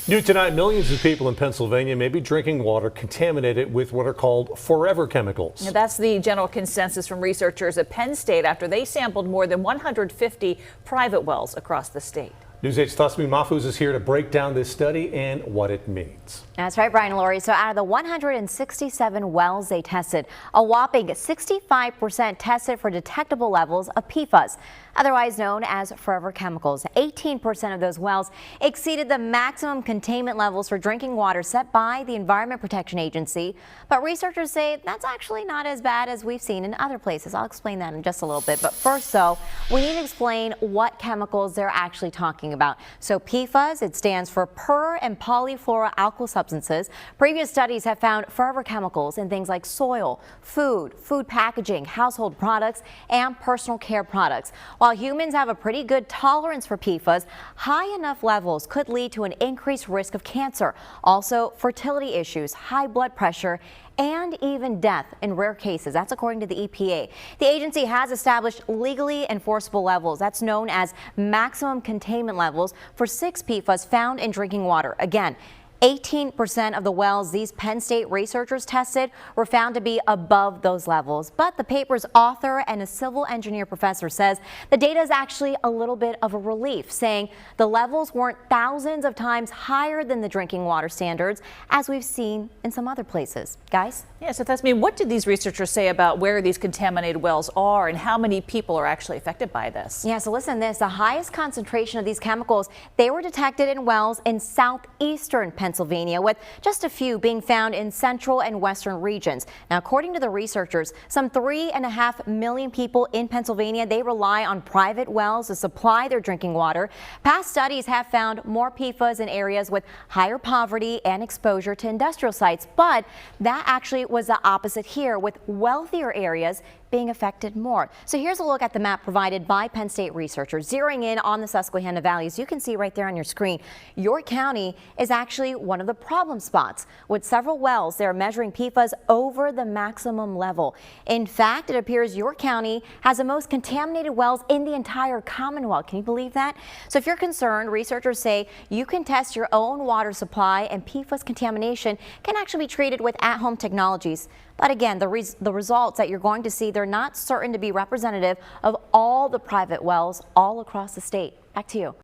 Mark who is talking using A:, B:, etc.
A: New tonight, millions of people in Pennsylvania may be drinking water contaminated with what are called forever chemicals.
B: Now, that's the general consensus from researchers at Penn State after they sampled more than 150 private wells across the state.
A: News 8's Tasmin Mahfouz is here to break down this study and what it means.
C: That's right, Brian and Lori. So out of the 167 wells they tested, a whopping 65% tested for detectable levels of PFAS, otherwise known as forever chemicals. 18% of those wells exceeded the maximum containment levels for drinking water set by the Environment Protection Agency. But researchers say that's actually not as bad as we've seen in other places. I'll explain that in just a little bit. But first, though, we need to explain what chemicals they're actually talking about. So PFAS, it stands for per and polyfluoroalkyl substances. Previous studies have found forever chemicals in things like soil, food packaging, household products, and personal care products. While humans have a pretty good tolerance for PFAS, high enough levels could lead to an increased risk of cancer, also fertility issues, high blood pressure, and even death in rare cases. That's according to the EPA. The agency has established legally enforceable levels. That's known as maximum containment levels for 6 PFAS found in drinking water. Again, 18% of the wells these Penn State researchers tested were found to be above those levels. But the paper's author and a civil engineer professor says the data is actually a little bit of a relief, saying the levels weren't thousands of times higher than the drinking water standards as we've seen in some other places. Guys?
B: Yeah, so Tasmin, what did these researchers say about where these contaminated wells are and how many people are actually affected by this?
C: Yeah, so listen to this. The highest concentration of these chemicals, they were detected in wells in southeastern Pennsylvania, with just a few being found in central and western regions. Now, according to the researchers, some 3.5 million people in Pennsylvania, they rely on private wells to supply their drinking water. Past studies have found more PFAS in areas with higher poverty and exposure to industrial sites, but that actually was the opposite here, with wealthier areas being affected more. So here's a look at the map provided by Penn State researchers. Zeroing in on the Susquehanna Valley, as you can see right there on your screen, York County is actually one of the problem spots. With several wells, they're measuring PFAS over the maximum level. In fact, it appears York County has the most contaminated wells in the entire Commonwealth. Can you believe that? So if you're concerned, researchers say you can test your own water supply, and PFAS contamination can actually be treated with at-home technologies. But again, the results that you're going to see, they're not certain to be representative of all the private wells all across the state. Back to you.